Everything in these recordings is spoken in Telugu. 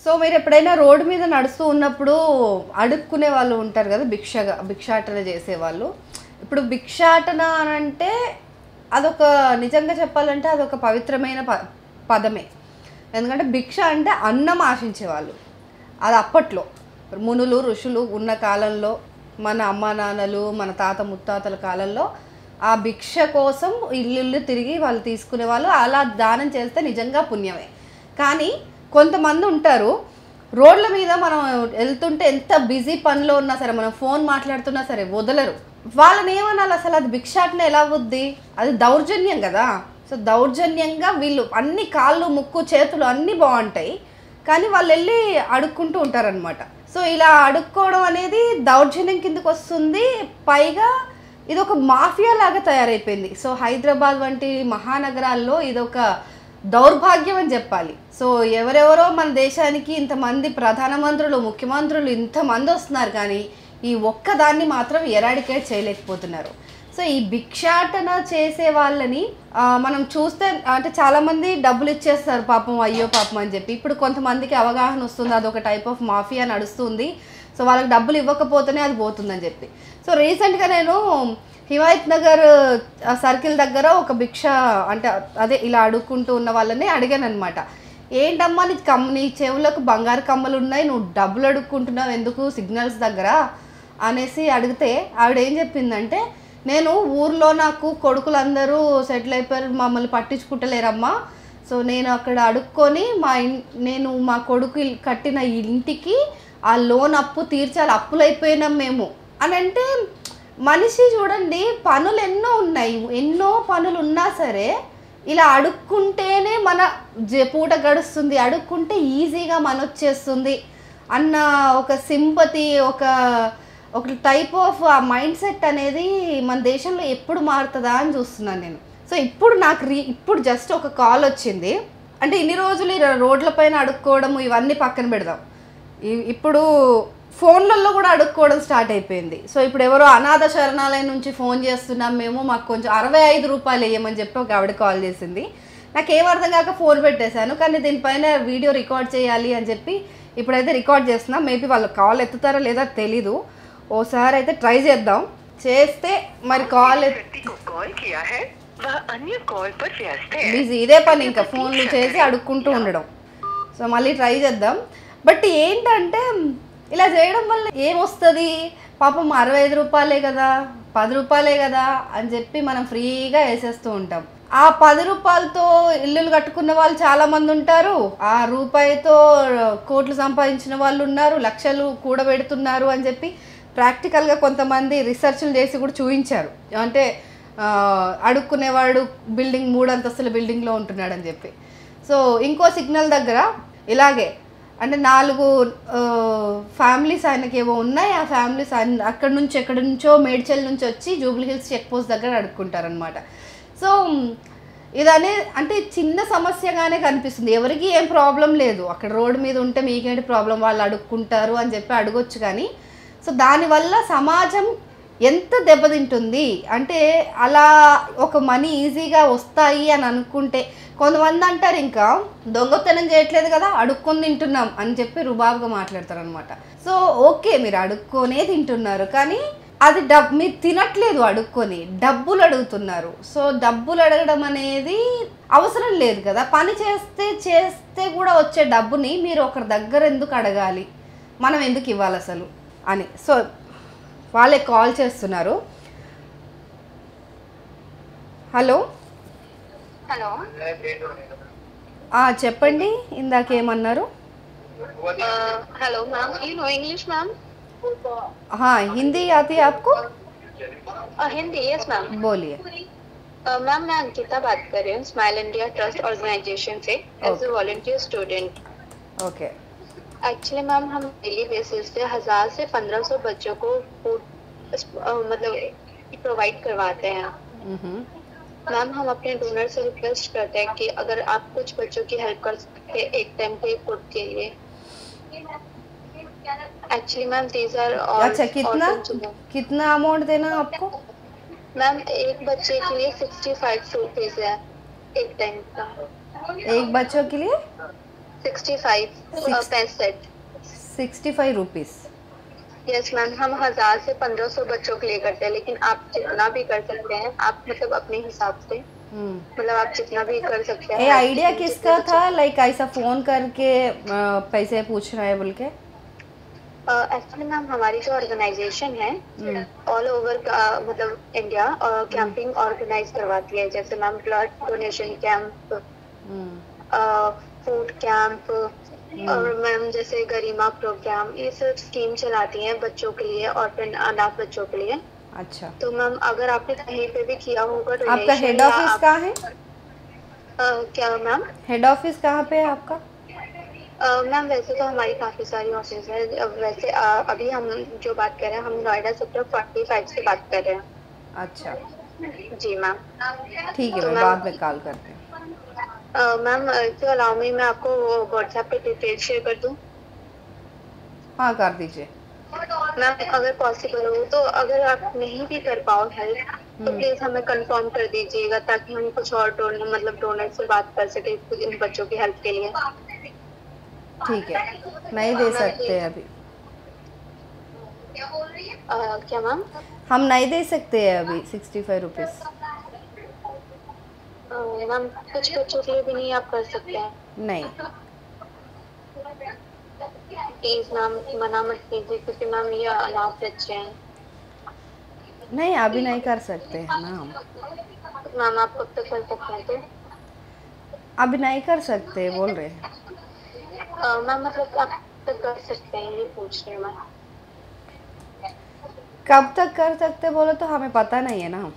సో మీరు ఎప్పుడైనా రోడ్డు మీద నడుస్తూ ఉన్నప్పుడు అడుక్కునే వాళ్ళు ఉంటారు కదా, భిక్షాటన చేసేవాళ్ళు. ఇప్పుడు భిక్షాటన అని అంటే అదొక, నిజంగా చెప్పాలంటే అదొక పవిత్రమైన పదమే. ఎందుకంటే భిక్ష అంటే అన్నం ఆశించేవాళ్ళు. అది అప్పట్లో మునులు ఋషులు ఉన్న కాలంలో, మన అమ్మ నాన్నలు మన తాత ముత్తాతల కాలంలో ఆ భిక్ష కోసం ఇల్లు తిరిగి వాళ్ళు తీసుకునేవాళ్ళు. అలా దానం చేస్తే నిజంగా పుణ్యమే. కానీ కొంతమంది ఉంటారు రోడ్ల మీద మనం వెళ్తుంటే ఎంత బిజీ పనిలో ఉన్నా సరే, మనం ఫోన్ మాట్లాడుతున్నా సరే వదలరు. వాళ్ళని ఏమనాలి అసలు? అది భిక్షాటన ఎలా అవుద్ది? అది దౌర్జన్యం కదా. సో దౌర్జన్యంగా వీళ్ళు అన్ని కాళ్ళు ముక్కు చేతులు అన్నీ బాగుంటాయి, కానీ వాళ్ళు వెళ్ళి అడుక్కుంటూ ఉంటారనమాట. సో ఇలా అడుక్కోవడం అనేది దౌర్జన్యం కిందకు వస్తుంది. పైగా ఇది ఒక మాఫియా లాగా తయారైపోయింది. సో హైదరాబాద్ వంటి మహానగరాల్లో ఇదొక దౌర్భాగ్యం అని చెప్పాలి. సో ఎవరెవరో మన దేశానికి ఇంతమంది ప్రధానమంత్రులు ముఖ్యమంత్రులు ఇంతమంది వస్తున్నారు, కానీ ఈ ఒక్కదాన్ని మాత్రం ఎరాడికేట్ చేయలేకపోతున్నారు. సో ఈ భిక్షాటన చేసే వాళ్ళని మనం చూస్తే అంటే చాలామంది డబ్బులు ఇచ్చేస్తారు పాపం, అయ్యో పాపం అని చెప్పి. ఇప్పుడు కొంతమందికి అవగాహన వస్తుంది, అదొక టైప్ ఆఫ్ మాఫియా నడుస్తుంది, సో వాళ్ళకి డబ్బులు ఇవ్వకపోతేనే అది పోతుందని చెప్పి. సో రీసెంట్గా నేను హిమాయత్ నగర్ సర్కిల్ దగ్గర ఒక భిక్ష అంటే అదే ఇలా అడుక్కుంటూ ఉన్న వాళ్ళని అడిగాను అనమాట. ఏంటమ్మా నీ చెవులకు బంగారు కమ్మలు ఉన్నాయి, నువ్వు డబ్బులు అడుక్కుంటున్నావు ఎందుకు సిగ్నల్స్ దగ్గర అనేసి అడిగితే ఆవిడ ఏం చెప్పిందంటే, నేను ఊర్లో నాకు కొడుకులందరూ సెటిల్ అయిపోయారు, మమ్మల్ని పట్టించుకుంటలేరమ్మా. సో నేను అక్కడ అడుక్కొని నేను మా కొడుకు కట్టిన ఇంటికి ఆ లోన్ అప్పు తీర్చాలి, అప్పులైపోయినాం మేము అని అంటే. మనిషి చూడండి, పనులు ఎన్నో ఉన్నాయి, ఎన్నో పనులు ఉన్నా సరే ఇలా అడుక్కుంటేనే మన పూట గడుస్తుంది, అడుక్కుంటే ఈజీగా మనొచ్చేస్తుంది అన్న ఒక సింపతి, ఒక టైప్ ఆఫ్ ఆ మైండ్ సెట్ అనేది మన దేశంలో ఎప్పుడు మారుతుందా అని చూస్తున్నాను నేను. సో ఇప్పుడు నాకు ఇప్పుడు జస్ట్ ఒక కాల్ వచ్చింది. అంటే ఇన్ని రోజులు రోడ్ల పైన అడుక్కోవడం ఇవన్నీ పక్కన పెడదాం, ఇప్పుడు ఫోన్లలో కూడా అడుక్కోవడం స్టార్ట్ అయిపోయింది. సో ఇప్పుడు ఎవరో అనాథ శరణాలయం నుంచి ఫోన్ చేస్తున్నాం మేము, మాకు కొంచెం 65 రూపాయలు వేయమని చెప్పి ఒక ఆవిడ కాల్ చేసింది. నాకేం అర్థం కాక ఫోన్ పెట్టేశాను, కానీ దీనిపైన వీడియో రికార్డ్ చేయాలి అని చెప్పి ఇప్పుడైతే రికార్డ్ చేస్తున్నా. మేబీ వాళ్ళు కాల్ ఎత్తుతారో లేదా తెలీదు, ఓసారి అయితే ట్రై చేద్దాం. చేస్తే మరి కాల్ బిజీ, ఇదే పని ఇంకా ఫోన్లు చేసి అడుక్కుంటూ ఉండడం. సో మళ్ళీ ట్రై చేద్దాం. బట్ ఏంటంటే ఇలా చేయడం వల్ల ఏమొస్తుంది? పాపం 65 రూపాయలే కదా, 10 రూపాయలే కదా అని చెప్పి మనం ఫ్రీగా వేసేస్తూ ఉంటాం. ఆ 10 రూపాయలతో ఇల్లులు కట్టుకున్న వాళ్ళు చాలామంది ఉంటారు, ఆ రూపాయితో కోట్లు సంపాదించిన వాళ్ళు ఉన్నారు, లక్షలు కూడబెడుతున్నారు అని చెప్పి ప్రాక్టికల్గా కొంతమంది రీసెర్చ్లు చేసి కూడా చూపించారు. అంటే అడుక్కునేవాడు బిల్డింగ్ 3 అంతస్తుల బిల్డింగ్లో ఉంటున్నాడు అని చెప్పి. సో ఇంకో సిగ్నల్ దగ్గర ఇలాగే అంటే 4 ఫ్యామిలీస్ ఆయనకి ఏవో ఉన్నాయి, ఆ ఫ్యామిలీస్ అక్కడి నుంచి ఎక్కడి నుంచో మేడ్చల్ నుంచి వచ్చి జూబ్లీ హిల్స్ చెక్ పోస్ట్ దగ్గర అడుక్కుంటారనమాట. సో ఇదనే అంటే చిన్న సమస్యగానే కనిపిస్తుంది, ఎవరికి ఏం ప్రాబ్లం లేదు, అక్కడ రోడ్డు మీద ఉంటే మీకేంటి ప్రాబ్లం, వాళ్ళు అడుక్కుంటారు అని చెప్పి అడగొచ్చు. కానీ సో దానివల్ల సమాజం ఎంత దెబ్బతింటుంది అంటే, అలా ఒక మనీ ఈజీగా వస్తాయి అని అనుకుంటే కొంతమంది అంటారు ఇంకా దొంగతనం చేయట్లేదు కదా, అడుక్కొని తింటున్నాం అని చెప్పి రుబాబుగా మాట్లాడతారు అనమాట. సో ఓకే, మీరు అడుక్కొనే తింటున్నారు, కానీ అది మీరు తినట్లేదు, అడుక్కొని డబ్బులు అడుగుతున్నారు. సో డబ్బులు అడగడం అనేది అవసరం లేదు కదా, పని చేస్తే కూడా వచ్చే డబ్బుని మీరు ఒకరి దగ్గర ఎందుకు అడగాలి, మనం ఎందుకు ఇవ్వాలి అసలు అని. సో వాళ్ళే కాల్ చేస్తున్నారు. హలో हेलो చెప్పండి, ఇందాకేమన్నారు? Hello ma'am, you know English ma'am? हाँ, हिंदी आती है आपको? हिंदी, यस मैम, बोलिए. मैम मैं अंकिता बात कर रही हूँ स्माइल इंडिया ट्रस्ट ऑर्गेनाइजेशन से as a volunteer student. Okay. Actually ma'am हम डेली बेसिस पे 1000 से 1500 बच्चों को फूड मतलब प्रोवाइड करवाते हैं. मैम हम अपने डोनर से रिक्वेस्ट करते हैं कि अगर आप कुछ बच्चों की हेल्प कर सकते हैं एक टाइम के फूड के लिए. Actually ma'am these are all. अच्छा, कितना अमाउंट देना आपको? मैम एक बच्चे के लिए 65 रुपीज है एक टाइम का. एक बच्चों के लिए 65 पैंसठ। 65 रुपीस। यस मैम, हम 1000 से 1500 बच्चों के लिए करते हैं, लेकिन आप जितना भी कर सकते हैं, आप मतलब अपने हिसाब से, मतलब आप जितना भी कर सकते हैं। ये आइडिया किसका था, लाइक ऐसा फोन करके पैसे पूछना है बोल के? एक्चुअली मैम हमारी जो ऑर्गेनाइजेशन है ऑल ओवर मतलब इंडिया कैंपिंग ऑर्गेनाइज करवाती है, जैसे ma'am blood donation camp, food camp, और मैम जैसे गरिमा प्रोग्राम, ये सब स्कीम चलाती हैं बच्चों के लिए और फिर अनाथ बच्चों के लिए। अच्छा, तो मैम अगर आपने कहीं पे भी किया होगा आपका हेड ऑफिस कहाँ है? क्या मैम? हेड ऑफिस कहाँ पे है आपका? मैम वैसे तो हमारी काफ़ी सारी ऑफिस है, वैसे अभी हम जो बात कर रहे हैं, हम नोएडा सेक्टर 45 से बात कर रहे हैं। अच्छा जी मैम, ठीक है, तो मैं मैम बाद में कॉल करते हैं। मैम तो अलाउ मी, मैं आपको व्हाट्सएप पे डिटेल शेयर कर दूँ? हाँ कर दीजिए। मैम अगर पॉसिबल हो तो, अगर आप नहीं भी कर पाओ हेल्प, तो प्लीज हमें कंफर्म कर दीजिएगा, ताकि हम कुछ और डोनर से बात कर सके इन बच्चों की हेल्प के लिए। ठीक है, नहीं दे सकते अभी। क्या मैम? हम नहीं दे सकते हैं अभी 65 रुपीस। मैम कुछ बच्चों के लिए भी नहीं आप कर सकते हैं? नहीं, प्लीज मैम मना मत कीजिए, क्योंकि मैम ये अनाथ बच्चे हैं। नहीं अभी नहीं कर सकते हैं ना हम। मैम आप कब तक कर सकते हैं? तो अभी नहीं कर सकते बोल रहे हैं। मैम मतलब आप तक कर सकते हैं, ये पूछ रही हूँ मैं। कब तक कर सकते बोलो तो हमें पता नहीं है ना।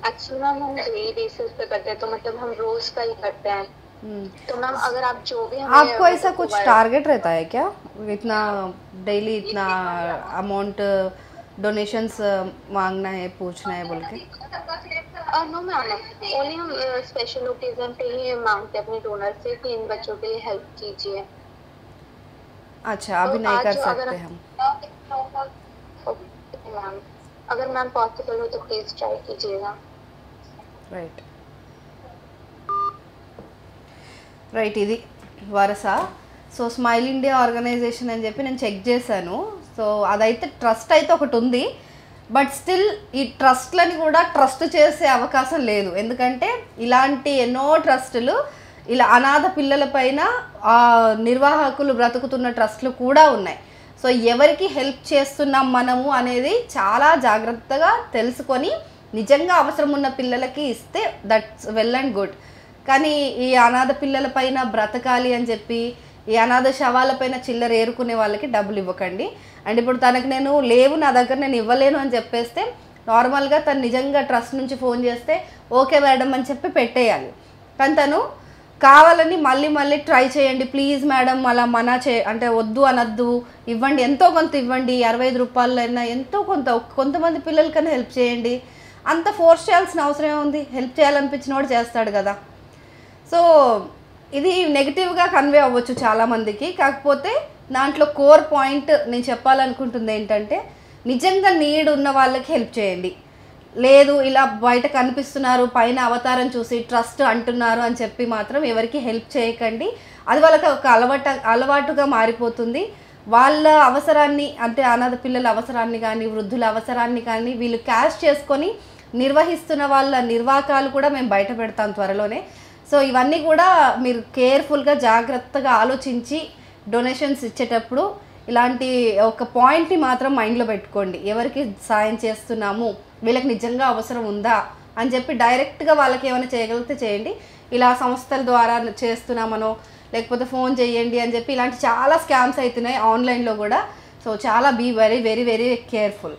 एक्चुअली मैम हम डेली बेसिस पे करते हैं, तो मतलब हम रोज का ही करते हैं। तो मैम अगर आप जो भी हमें आपको ऐसा कुछ टारगेट रहता है क्या, इतना डेली इतना अमाउंट डोनेशंस मांगना है, पूछना है बोल के? नो मैम, ओनली हम स्पेशल ओकेजन पे ही मांगते हैं अपने डोनर से कि इन बच्चों के लिए हेल्प कीजिए। अच्छा, अभी तो नहीं कर आज सकते हम। मैम अगर मैम पॉसिबल हो तो प्लीज ट्राई कीजिएगा। రైట్ ఇది వరస. సో స్మైల్ ఇండియా ఆర్గనైజేషన్ అని చెప్పి నేను చెక్ చేశాను. సో అదైతే ట్రస్ట్ అయితే ఒకటి ఉంది, బట్ స్టిల్ ఈ ట్రస్ట్లని కూడా ట్రస్ట్ చేసే అవకాశం లేదు. ఎందుకంటే ఇలాంటి ఎన్నో ట్రస్టులు ఇలా అనాథ పిల్లల పైన నిర్వాహకులు బ్రతుకుతున్న ట్రస్టులు కూడా ఉన్నాయి. సో ఎవరికి హెల్ప్ చేస్తున్నాం మనము అనేది చాలా జాగ్రత్తగా తెలుసుకొని నిజంగా అవసరం ఉన్న పిల్లలకి ఇస్తే దట్స్ వెల్ అండ్ గుడ్. కానీ ఈ అనాథ పిల్లల పైన బ్రతకాలి అని చెప్పి ఈ అనాథ శవాల పైన చిల్లర ఏరుకునే వాళ్ళకి డబ్బులు ఇవ్వకండి. అండ్ ఇప్పుడు తనకు నేను లేవు, నా దగ్గర నేను ఇవ్వలేను అని చెప్పేస్తే నార్మల్గా తను నిజంగా ట్రస్ట్ నుంచి ఫోన్ చేస్తే ఓకే మేడం అని చెప్పి పెట్టేయాలి. కానీ తను కావాలని మళ్ళీ మళ్ళీ ట్రై చేయండి, ప్లీజ్ మేడం అలా మనా అంటే వద్దు అనద్దు, ఇవ్వండి, ఎంతో కొంత ఇవ్వండి, 65 రూపాయలైనా ఎంతో కొంతమంది పిల్లలకైనా హెల్ప్ చేయండి. అంత ఫోర్స్ చేయాల్సిన అవసరం ఉంది, హెల్ప్ చేయాలనిపించిన వాడు చేస్తాడు కదా. సో ఇది నెగిటివ్గా కన్వే అవ్వచ్చు చాలామందికి. కాకపోతే దాంట్లో కోర్ పాయింట్ నేను చెప్పాలనుకుంటుంది ఏంటంటే నిజంగా నీడ్ ఉన్న వాళ్ళకి హెల్ప్ చేయండి. లేదు ఇలా బయట కనిపిస్తున్నారు, పైన అవతారం చూసి ట్రస్ట్ అంటున్నారు అని చెప్పి మాత్రం ఎవరికి హెల్ప్ చేయకండి. అది వాళ్ళకి ఒక అలవాటుగా మారిపోతుంది. వాళ్ళ అవసరాన్ని అంటే అనాథ పిల్లల అవసరాన్ని కానీ వృద్ధుల అవసరాన్ని కానీ వీళ్ళు క్యాష్ చేసుకొని నిర్వహిస్తున్న వాళ్ళ నిర్వాకాలు కూడా మేము బయట పెడతాం త్వరలోనే. సో ఇవన్నీ కూడా మీరు కేర్ఫుల్గా జాగ్రత్తగా ఆలోచించి డొనేషన్స్ ఇచ్చేటప్పుడు ఇలాంటి ఒక పాయింట్ని మాత్రం మైండ్లో పెట్టుకోండి. ఎవరికి సాయం చేస్తున్నాము, వీళ్ళకి నిజంగా అవసరం ఉందా అని చెప్పి డైరెక్ట్గా వాళ్ళకి ఏమైనా చేయగలిగితే చేయండి. ఇలా సంస్థల ద్వారా చేస్తున్నామనో లేకపోతే ఫోన్ చేయండి అని చెప్పి ఇలాంటి చాలా స్కామ్స్ అవుతున్నాయి ఆన్లైన్లో కూడా. సో చాలా be very very very careful.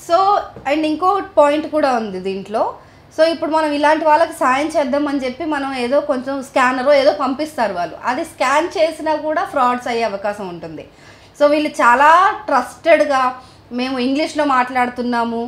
So and ఇంకో పాయింట్ కూడా ఉంది దీంట్లో. సో ఇప్పుడు మనం ఇలాంటి వాళ్ళకి సాయం చేద్దామని చెప్పి మనం ఏదో కొంచెం స్కానరో ఏదో పంపిస్తారు వాళ్ళు, అది స్కాన్ చేసినా కూడా ఫ్రాడ్స్ అయ్యే అవకాశం ఉంటుంది. సో వీళ్ళు చాలా ట్రస్టెడ్గా మేము ఇంగ్లీష్లో మాట్లాడుతున్నాము,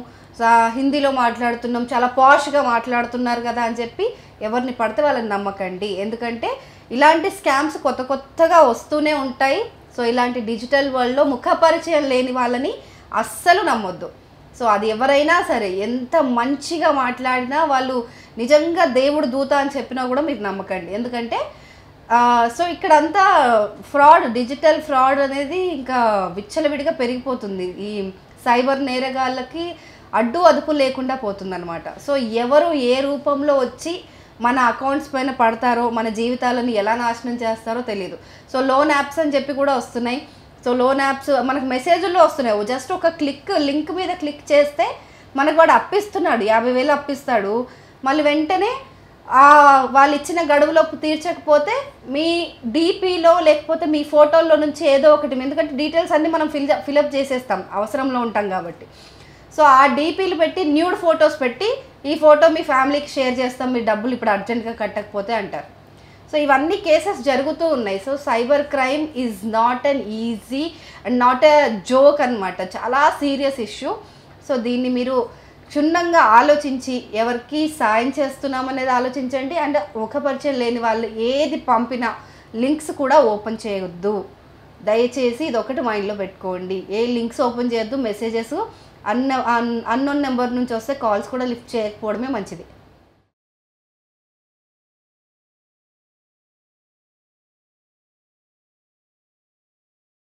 హిందీలో మాట్లాడుతున్నాం, చాలా పాష్గా మాట్లాడుతున్నారు కదా అని చెప్పి ఎవరిని పడితే వాళ్ళని నమ్మకండి. ఎందుకంటే ఇలాంటి స్కామ్స్ కొత్తగా వస్తూనే ఉంటాయి. సో ఇలాంటి డిజిటల్ వరల్డ్లో ముఖపరిచయం లేని వాళ్ళని అస్సలు నమ్మొద్దు. సో అది ఎవరైనా సరే ఎంత మంచిగా మాట్లాడినా వాళ్ళు నిజంగా దేవుడు దూత అని చెప్పినా కూడా మీరు నమ్మకండి. ఎందుకంటే సో ఇక్కడంతా ఫ్రాడ్, డిజిటల్ ఫ్రాడ్ అనేది ఇంకా విచ్చలవిడిగా పెరిగిపోతుంది. ఈ సైబర్ నేరగాళ్ళకి అడ్డు అదుపు లేకుండా పోతుందన్నమాట. సో ఎవరు ఏ రూపంలో వచ్చి మన అకౌంట్స్ పైన పడతారో, మన జీవితాలను ఎలా నాశనం చేస్తారో తెలియదు. సో లోన్ యాప్స్ అని చెప్పి కూడా వస్తున్నాయి. సో లోన్ యాప్స్ మనకు మెసేజ్లో వస్తున్నాయి. జస్ట్ ఒక లింక్ మీద క్లిక్ చేస్తే మనకు వాడు అప్పిస్తున్నాడు, 50,000 అప్పిస్తాడు. మళ్ళీ వెంటనే వాళ్ళు ఇచ్చిన గడువులోపు తీర్చకపోతే మీ డీపీలో లేకపోతే మీ ఫోటోల్లో నుంచి ఏదో ఒకటి, ఎందుకంటే డీటెయిల్స్ అన్నీ మనం ఫిలప్ చేసేస్తాం అవసరంలో ఉంటాం కాబట్టి. సో ఆ డీపీలు పెట్టి న్యూడ్ ఫొటోస్ పెట్టి ఈ ఫోటో మీ ఫ్యామిలీకి షేర్ చేస్తాం, మీ డబ్బులు ఇప్పుడు అర్జెంట్గా కట్టకపోతే అంటారు. సో ఇవన్నీ కేసెస్ జరుగుతూ ఉన్నాయి. So cyber crime is not an easy and not a joke అనమాట, చాలా సీరియస్ ఇష్యూ. సో దీన్ని మీరు క్షుణ్ణంగా ఆలోచించి ఎవరికి సాయం చేస్తున్నామనేది ఆలోచించండి. అండ్ ఒక పరిచయం లేని వాళ్ళు ఏది పంపినా లింక్స్ కూడా ఓపెన్ చేయొద్దు. దయచేసి ఇది ఒకటి మైండ్లో పెట్టుకోండి. ఏ లింక్స్ ఓపెన్ చేయొద్దు. మెసేజెస్ అన్నోన్ నెంబర్ నుంచి వస్తే కాల్స్ కూడా లిఫ్ట్ చేయకపోవడమే మంచిది.